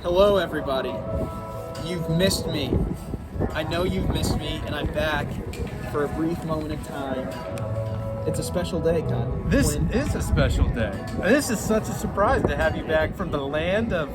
Hello, everybody. You've missed me. I know you've missed me, and I'm back for a brief moment of time. It's a special day, Kyle. This is a special day. This is such a surprise to have you back from the land of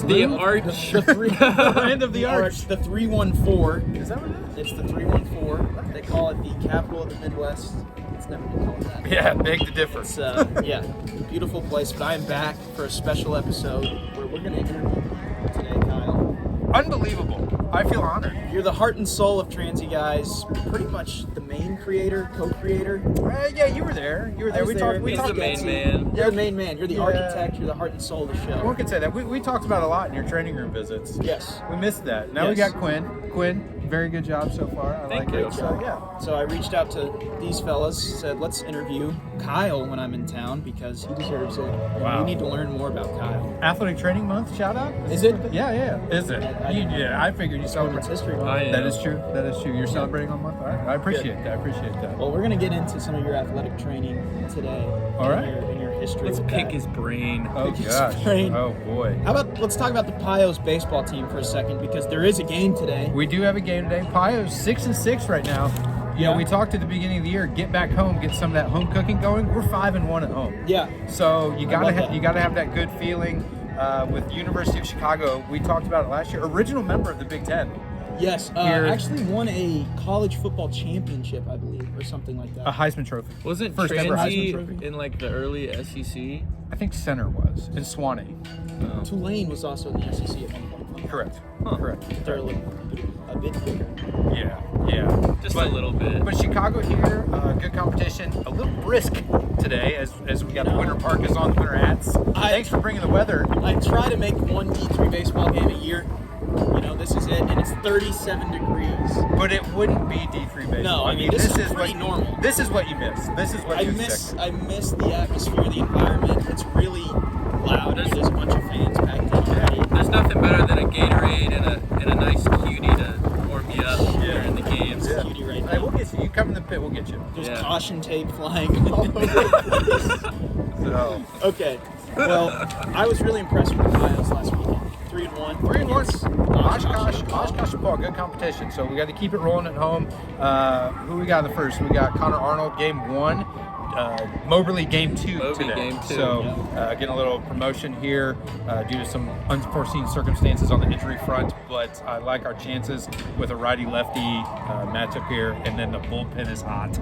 The arch. the land of the arch. The 314. Is that what it is? It's the 314. They call it the capital of the Midwest. It's never been called that. Yeah, beg to differ. It's, yeah, beautiful place. But I am back for a special episode where we're going to interview you today, Kyle. Unbelievable. I feel honored. You're the heart and soul of Transy Guys. Pretty much the main creator, co-creator. Yeah, you were there. You were there. I was there. He's the main man. You're the main man. You're the Yeah. architect. You're the heart and soul of the show. One could say that. We talked about a lot in your training room visits. Yes. We missed that. Now we Yes. got Quinn. Quinn, very good job so far. I Thank like you. it. So, yeah. So I reached out to these fellas, said let's interview Kyle when I'm in town because he deserves it. And Wow. we need to learn more about Kyle. Athletic Training Month, shout out. Is it? Yeah. Is it? I figured you Women's celebrate. History Month. I am. That is true. That is true. You're celebrating on month. All right. I appreciate that. I appreciate that. Well, we're gonna get into some of your athletic training today. All right. In your history. Let's with pick that. his brain. Oh His gosh. brain. Oh boy. How about let's talk about the Pios baseball team for a second because there is a game today. We do have a game today. Pio's 6-6 right now. You know, Yeah. we talked at the beginning of the year. Get back home, get some of that home cooking going. We're 5-1 at home. Yeah. So you love that. you gotta have that good feeling. With University of Chicago, we talked about it last year. Original member of the Big Ten. Yes. Here- Actually won a college football championship, I believe, or something like that. A Heisman Trophy. Wasn't First ever Heisman Trophy? Transy in like the early SEC? I think center was in Swanee. Tulane was also in the SEC at one point. Correct. Huh. Correct. They're a bit bigger. Yeah. Just But- a little bit. But Chicago here, good competition. A little brisk today as we got the Winter Park is on the winter hats. Thanks for bringing the weather. I try to make one D3 baseball game a year. You know, this is it, and it's 37 degrees. But it wouldn't be D3 baseball. No, I mean, this is pretty what, normal. This is what you miss. This is what I you miss expect. the atmosphere, the environment. It's really loud. There's a bunch of fans packed in already. There's nothing better than a Gatorade and a nice cutie to warm you up during the games. It's cutie right Hey, now. we'll get you. You come in the pit, we'll get you. There's Yeah. caution tape flying all over the place. So, Okay. Well, I was really impressed with the Pios last weekend. 3-1. 3-1. Oshkosh football, good competition. So we got to keep it rolling at home. Who we got in the first? We got Connor Arnold, game 1. Moberly, game 2 Moby, today. game 2, So getting a little promotion here due to some unforeseen circumstances on the injury front. But I like our chances with a righty-lefty matchup here. And then the bullpen is hot.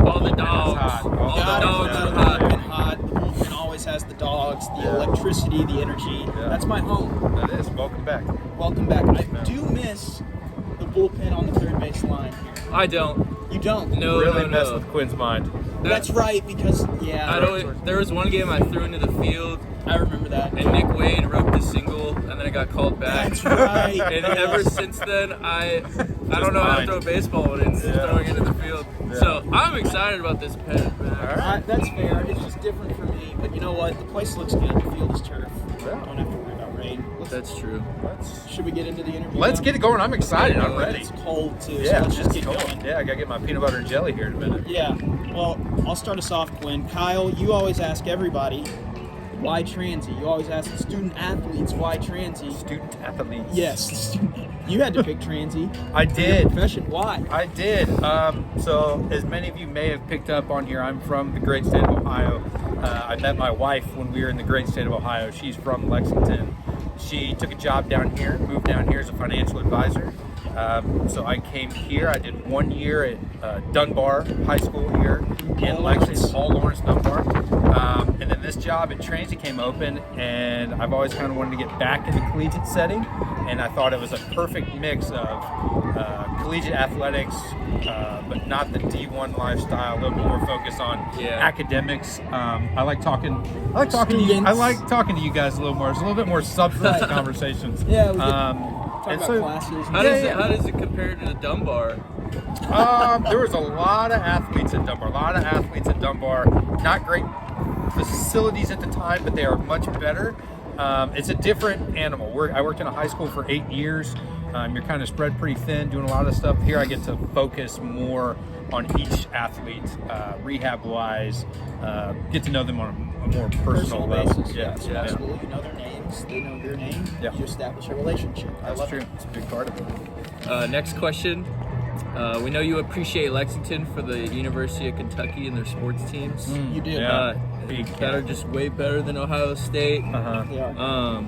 All the Bullpen is dogs. hot. All the Got it. dogs Got are it. hot. Been hot. The bullpen always has the dogs, the Yeah. electricity, the energy. Yeah. That's my home. That is. Welcome back. Welcome back. I do miss the bullpen on the third base line here. I don't. You don't? No, Really no, messed no. with Quinn's mind. That's right, because, yeah, I don't, there was one game I threw into the field, I remember that. and Nick Wade roped a single, and then it got called back. That's right. And ever since then, I don't know how to mind. throw a baseball when it's Yeah. throwing into the field. Yeah. So I'm excited about this pen, man. That's fair. It's just different for me. But you know what? The place looks good. The field is turf. Yeah. Don't have to worry about rain. That's true. Should we get into the interview? Let's now? get it going. I'm excited. I'm ready. It's cold too, Yeah, so let's just it's get cold. going. Yeah, I gotta get my peanut butter and jelly here in a minute. Yeah. Well, I'll start us off, Quinn. Kyle, you always ask everybody, why Transy? You always ask the student athletes, why Transy? Student athletes. Yes. You had to pick Transy. I for your did. profession. Why? I did. So, as many of you may have picked up on here, I'm from the great state of Ohio. I met my wife when we were in the great state of Ohio. She's from Lexington. She took a job down here, moved down here as a financial advisor. So I came here. I did 1 year at Dunbar High School here in Lexington, Paul Lawrence Dunbar. And then this job at Transy came open, and I've always kind of wanted to get back in the collegiate setting. And I thought it was a perfect mix of collegiate athletics, but not the D1 lifestyle. A little bit more focus on academics. I like talking. I like talking to you guys a little more. It's a little bit more substance conversations. Yeah. Talk about classes. How does it compare to the Dunbar? There was a lot of athletes at Dunbar. Not great facilities at the time, but they are much better. It's a different animal. I worked in a high school for 8 years. You're kind of spread pretty thin, doing a lot of stuff. Here I get to focus more on each athlete, rehab-wise, get to know them on a more personal level. basis. Yeah, absolutely. You know their name. fans, they know your name. Yeah. You establish a relationship. I That's love true. it. It's a big part of it. Next question. We know you appreciate Lexington for the University of Kentucky and their sports teams. You do. Yeah. Big That are just way better than Ohio State. Uh-huh. They are.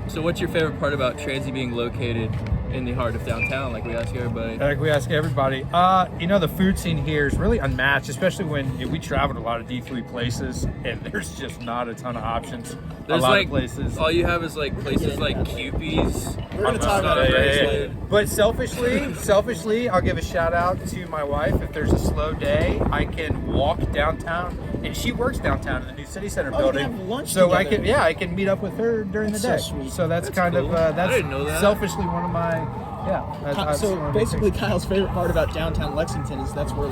So what's your favorite part about Transy being located in the heart of downtown, like we ask everybody? Like we ask everybody, the food scene here is really unmatched, especially when we traveled a lot of D3 places, and there's just not a ton of options. There's a lot like of places. all you have is like places like Cupid's. We're gonna talk about Yeah, it yeah, later. But selfishly, I'll give a shout out to my wife. If there's a slow day, I can walk downtown, and she works downtown in the new city center Oh, you building. can have lunch so together. I can meet up with her during That's the day. so sweet. So that's kind cool. of I didn't know that. selfishly one of my that's So one of my basically, things. Kyle's favorite part about downtown Lexington is that's where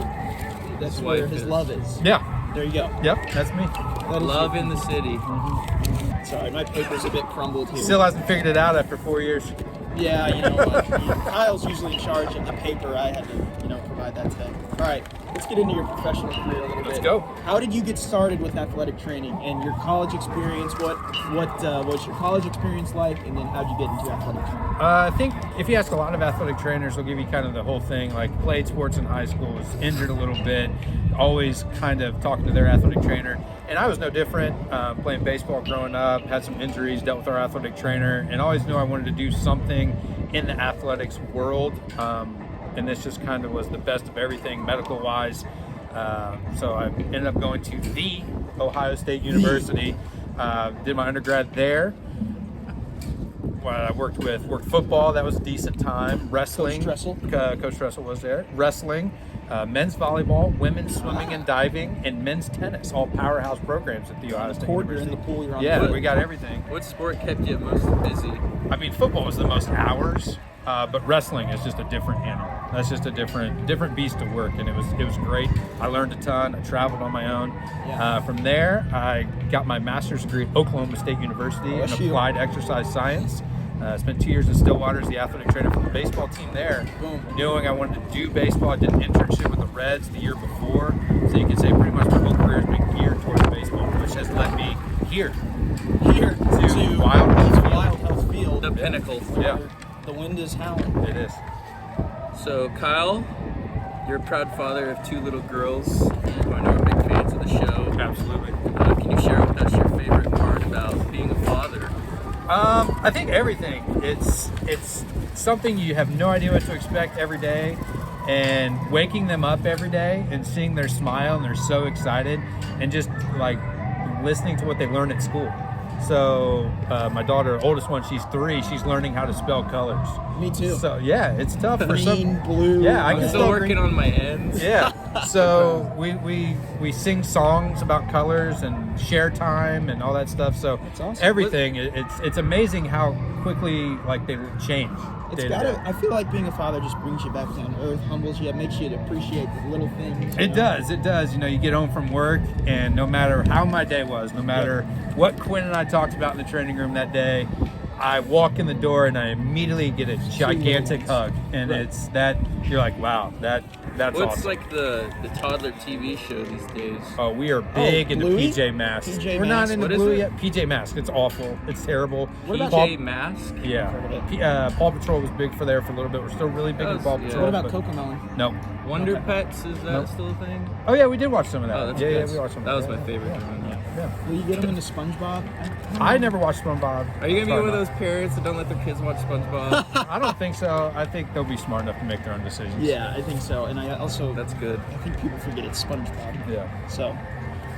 His where wife his is. love is. Yeah. There you go. Yep. That's me. That is Love in the city. Sorry, my paper's a bit crumbled here. Still hasn't figured it out after 4 years. Yeah, Kyle's usually in charge of the paper. I had to, provide that today. All right, let's get into your professional career a little bit. Let's go. How did you get started with athletic training and your college experience? What was your college experience like, and then how'd you get into athletic training? I think if you ask a lot of athletic trainers, they'll give you kind of the whole thing, like played sports in high school, was injured a little bit, always kind of talking to their athletic trainer. And I was no different, playing baseball growing up, had some injuries, dealt with our athletic trainer, and always knew I wanted to do something in the athletics world. And this just kind of was the best of everything medical-wise. So I ended up going to the Ohio State University, did my undergrad there. I worked football, that was a decent time. Wrestling, Coach Dressel. Coach Dressel was there. Wrestling, men's volleyball, women's swimming and diving, and men's tennis, all powerhouse programs at the Ohio State Court, you're University. in the pool, you're on Yeah, the court. we got everything. What sport kept you most busy? I mean, football was the most hours, but wrestling is just a different animal. That's just a different beast to work, and it was great. I learned a ton. I traveled on my own. Yeah. From there, I got my master's degree at Oklahoma State University in OSU. applied exercise science. Spent 2 years in Stillwater as the athletic trainer for the baseball team there. Boom. Knowing I wanted to do baseball, I did an internship with the Reds the year before. So you can say pretty much my whole career has been geared towards baseball, which has led me here. Here To Wild Health Field. Wild Health Field. The pinnacle. Yeah. The wind is howling. It is. So Kyle, you're a proud father of 2 little girls who I know are big fans of the show. Absolutely. Can you share with us your favorite part about being a father? I think everything. It's something you have no idea what to expect every day, and waking them up every day and seeing their smile and they're so excited, and just like listening to what they learn at school. So my daughter, oldest one, she's 3. She's learning how to spell colors. Me too. So yeah, it's tough for Green, some. blue. Yeah, I I'm can still spell working green. on my ends. Yeah. So we sing songs about colors and share time and all that stuff. So That's awesome. everything, it's amazing how quickly like they change. It's day to gotta. day. I feel like being a father just brings you back down to earth, humbles you, makes you appreciate the little things. It does. It does. You get home from work, and no matter how my day was, no matter what Quinn and I talked about in the training room that day, I walk in the door and I immediately get a gigantic hug, and Right. it's that you're like, wow, that's What's awesome. like the toddler TV show these days? Oh, we are big into Bluey? PJ Masks. PJ We're not Masks. into What is Bluey it? yet. PJ Masks. It's awful. It's terrible. What about PJ Mask? Yeah. Paw Patrol was big for there for a little bit. We're still really big into Paw Yeah. Patrol. What about but- Cocomelon? No. Wonder Okay. Pets, is that Nope. still a thing? Oh yeah, we did watch some of that. Oh, that's yeah, good. we watched some. That of was my favorite Yeah. one. Yeah. Will you get them into SpongeBob? I never watched SpongeBob. Are you gonna be Sorry, one of Mom. those parents that don't let their kids watch SpongeBob? I don't think so. I think they'll be smart enough to make their own decisions. Yeah, I think so. And I also, That's good. I think people forget it's SpongeBob. Yeah. So,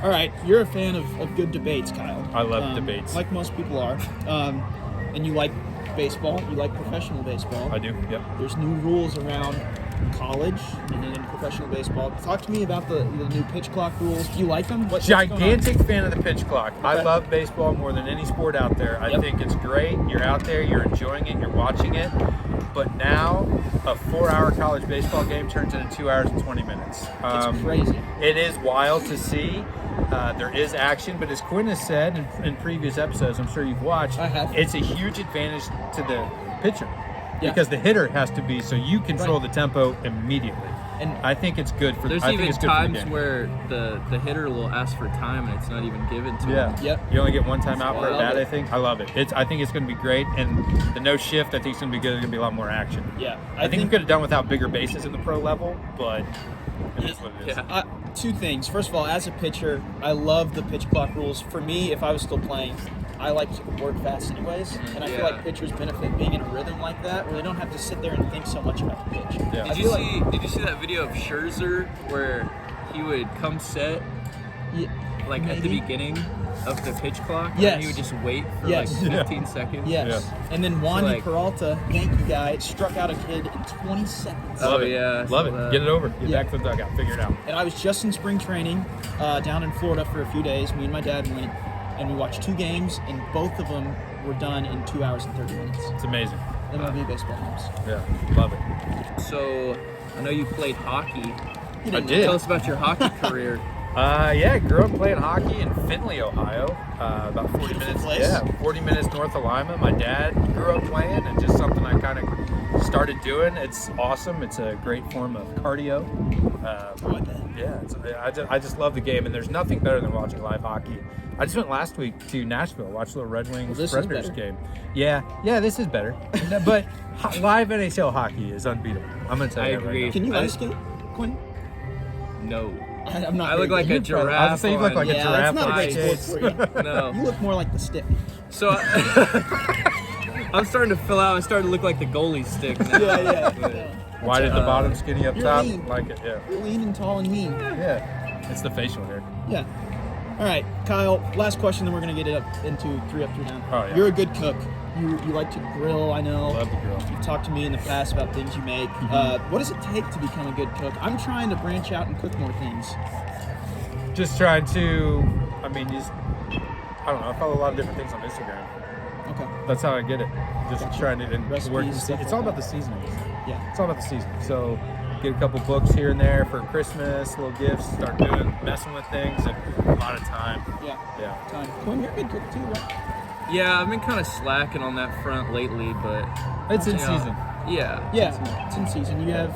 all right, you're a fan of good debates, Kyle. I love debates. Like most people are. And you like baseball. You like professional baseball. I do. Yep. There's new rules around college and then in professional baseball. Talk to me about the new pitch clock rules. Do you like them? What's going on? Gigantic fan of the pitch clock. I Okay. love baseball more than any sport out there. I Yep. think it's great. You're out there, you're enjoying it, you're watching it. But now, a 4-hour college baseball game turns into 2 hours and 20 minutes. It's crazy. It is wild to see. There is action, but as Quinn has said in previous episodes, I'm sure you've watched, I have. it's a huge advantage to the pitcher. Yeah. Because the hitter has to be, so you control Right. the tempo immediately. And I think it's good for. There's I think even it's good for the times game. where the hitter will ask for time and it's not even given to Yeah. him. Yep. You only get one time out for I a love bat, it. I think. I love it. I think it's going to be great. And the no shift, I think it's going to be good. There's going to be a lot more action. Yeah. I think we could have done without bigger bases in the pro level, but it is what it is. Yeah. Two things. First of all, as a pitcher, I love the pitch clock rules. For me, if I was still playing, I like to work fast anyways, and I feel Yeah. like pitchers benefit being in a rhythm like that, where they don't have to sit there and think so much about the pitch. Yeah. I Did feel you see that video of Scherzer where he would come set Yeah, like at the maybe. beginning of the pitch clock? Yes. And he would just wait for Yes. like 15 seconds. Yes. And then Wandy like- Peralta, Yankee guy, struck out a kid in 20 seconds. Oh, Love it. yeah, I Love saw it. that. Get it over. Get Yeah. back to the dugout. Figure it out. And I was just in spring training down in Florida for a few days. Me and my dad went, and we watched 2 games, and both of them were done in 2 hours and 30 minutes. It's amazing. MLB baseball games. Yeah. Love it. So I know you played hockey. You didn't did. Tell us about your hockey career. Yeah, grew up playing hockey in Findlay, Ohio. About 40 Beautiful minutes. place. Yeah, 40 minets north of Lima. My dad grew up playing, and just something I kind of started doing. It's awesome. It's a great form of cardio. Oh, I bet. Yeah, I just love the game, and there's nothing better than watching live hockey. I just went last week to Nashville, watched a little Red Wings this is Predators better. game. Yeah, this is better. But live NHL hockey is unbeatable. I'm gonna tell I you that right agree. now. Can you ice skate, Quinn? No. I'm not. I look very like good. a I was giraffe. gonna say you look like a Yeah, giraffe. it's not a on great sport skates. for you. No. You look more like the stick. So I'm starting to fill out. I'm starting to look like the goalie stick now. Yeah. But- Wide at the bottom, skinny up You're top. lean. Like it, yeah. You're lean and tall and mean. Yeah. It's the facial hair. Yeah. All right, Kyle. Last question, then we're gonna get it up into 3 up, 3 down. Oh, yeah. You're a good cook. You like to grill. I know. Love the grill. You've talked to me in the past about things you make. What does it take to become a good cook? I'm trying to branch out and cook more things. Just trying to, I don't know, I follow a lot of different things on Instagram. Okay. That's how I get it. Just trying to Recipes, work. stuff It's like all about that. the seasonings. Yeah. It's all about the seasoning. So get a couple books here and there for Christmas, little gifts, start messing with things, and a lot of time. Yeah. Yeah. Time. Quinn, you're a good cook too, right? Yeah, I've been kind of slacking on that front lately, but It's in you know, season. Yeah. Yeah. It's in season. You have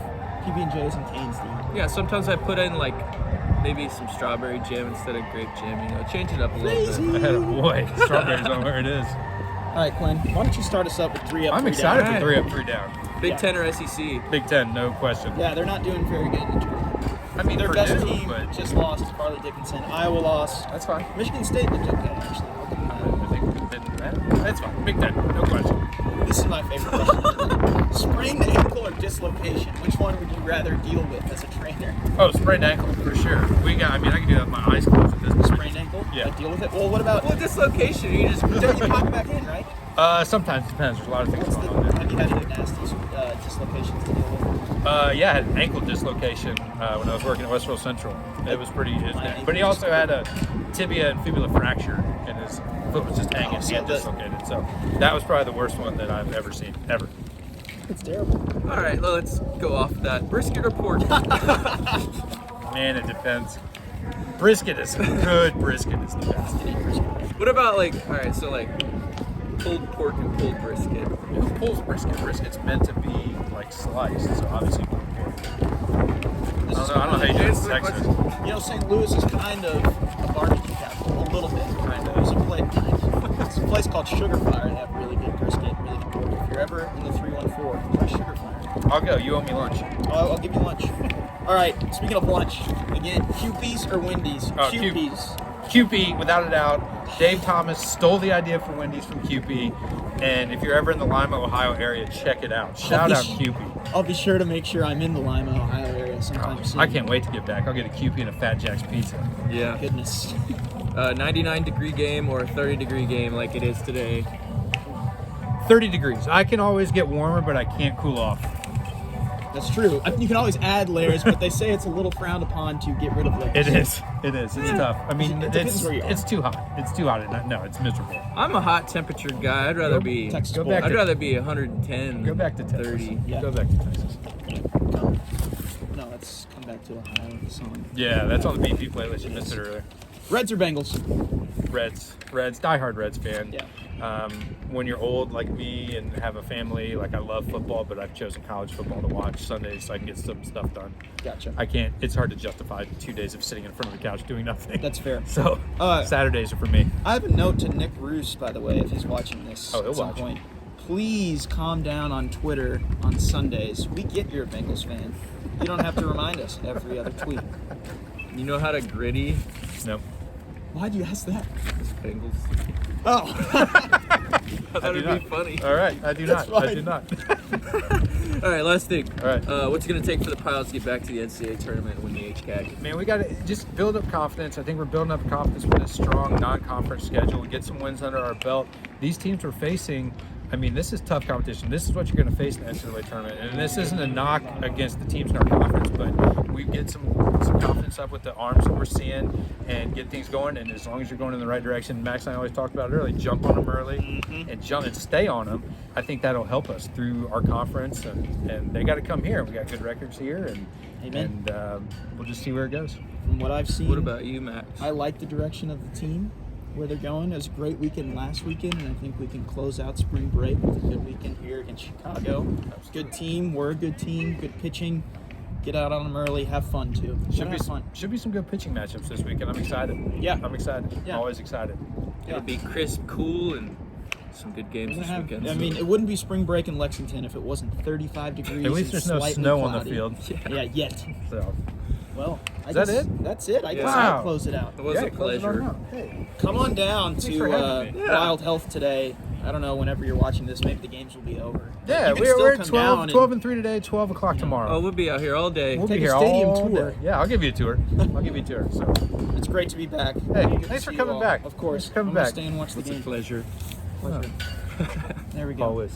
PB&J's and Cane's thing. Yeah, sometimes I put in like maybe some strawberry jam instead of grape jam, you know, change it up a little Crazy. bit. Boy, strawberries on where it is. All right, Quinn. Why don't you start us up with 3 up? I'm 3 excited down? for 3 up, 3 down. Big Yeah. Ten or SEC. Big Ten, no question. Yeah, they're not doing very good in the tournament. I mean, Their Purdue, best team but just lost to Farley Dickinson. Iowa lost. that's fine. Michigan State looked okay, actually. I'll give them that. I think that's fine. Big Ten, no question. This is my favorite question. Sprained ankle or dislocation? Which one would you rather deal with as a trainer? Oh, sprained ankle for sure. I can do that with my eyes closed at this point. Sprained ankle? Yeah. Like, deal with it? Well, what about... Well, dislocation, you just Don't you pop it back in, right? Sometimes it depends. There's a lot of things What's going on there. have you had any nasty dislocations to deal with? I had an ankle dislocation when I was working at Westfield Central. It was pretty. My But he ankle also had a tibia and fibula fracture, and his foot was just hanging. Oh, He had so dislocated. So that was probably the worst one that I've ever seen, ever. It's terrible. All right, well, let's go off that. Brisket or pork? Man, it depends. Brisket is good. Brisket is the best. What about like, all right, so like pulled pork and pulled brisket. Who pulls brisket? Brisket's meant to be like sliced, so obviously pulled pork. I don't know how you do it in Answer the Texas. question. You know, St. Louis is kind of a barbecue capital. A little bit, kind of. There's a place called Sugar Fire. They have really good brisket, really good pork. If you're ever in the 314, try Sugar Fire. I'll go. You owe me lunch. I'll give you lunch. All right, speaking of lunch, again, Kewpies or Wendy's? Oh, Kewpies. QP, without a doubt. Dave Thomas stole the idea for Wendy's from QP. And if you're ever in the Lima, Ohio area, check it out. Shout out QP. I'll be sure to make sure I'm in the Lima, Ohio area sometime soon. I can't wait to get back. I'll get a QP and a Fat Jack's pizza. Yeah. Goodness. 99-degree game or a 30-degree game like it is today. 30 degrees. I can always get warmer, but I can't cool off. That's true. You can always add layers, but they say it's a little frowned upon to get rid of layers. It is. It is. It's tough. I mean, It depends where you are. it's too hot. It's too hot at night. No, it's miserable. I'm a hot temperature guy. I'd rather be. Texas Go boy. back I'd to- rather be 110. Go back to Texas. 30. Yeah. Go back to Texas. No, let's come back to Ohio with the song. Yeah, that's on the BP playlist. You missed it earlier. Reds or Bengals? Reds, diehard Reds fan. Yeah. When you're old like me and have a family, like I love football, but I've chosen college football to watch Sundays so I can get some stuff done. Gotcha. I can't. It's hard to justify 2 days of sitting in front of the couch doing nothing. That's fair. So Saturdays are for me. I have a note to Nick Roos, by the way, if he's watching this Oh, he'll at some watch. point. Please calm down on Twitter on Sundays. We get you're a Bengals fan. You don't have to remind us every other tweet. You know how to gritty Nope. Why'd you ask that? Bengals? Oh. I thought it'd be funny. All right, I do That's not. I fine. do not. All right, last thing. All right. What's it going to take for the Pilots to get back to the NCAA tournament and win the HCAG? Man, we got to just build up confidence. I think we're building up confidence with a strong non-conference schedule. We get some wins under our belt. These teams we're facing, I mean, this is tough competition. This is what you're going to face in the NCAA tournament. And this isn't a knock against the teams in our conference, but we get some confidence up with the arms that we're seeing and get things going. And as long as you're going in the right direction, Max and I always talked about it early, jump on them early and jump and stay on them. I think that'll help us through our conference. And they got to come here. We got good records here. Amen. And we'll just see where it goes. From what I've seen, What about you, Max? I like the direction of the team, where they're going. It was a great weekend last weekend, and I think we can close out spring break with a good weekend here against Chicago. Good team. We're a good team. Good pitching. Get out on them early. Have fun, too. Should be some good pitching matchups this weekend. I'm excited. Yeah. I'm excited. Yeah. Always excited. It'll be crisp, cool, and some good games this weekend. I mean, it wouldn't be spring break in Lexington if it wasn't 35 degrees. At least and there's no slightly snow on cloudy. the field. Yeah, yet. So Well, Is that it? That's it. I guess Wow. I'll close it out. It was a close it on pleasure. out. Hey. Come on down Thanks to for having me. Yeah. Wild Health today. I don't know, whenever you're watching this, maybe the games will be over. Yeah, You can we're still at come 12, down 12 and 3 today, 12 o'clock tomorrow. Oh, we'll be out here all day. We'll take be a here stadium all tour. day. Yeah, I'll give you a tour. I'll give you a tour. So, It's great to be back. hey, Good to thanks for see you coming all. back. Of course. Thanks for coming I'm gonna back. stay and watch the It's a game. pleasure. Pleasure. There we go. Always.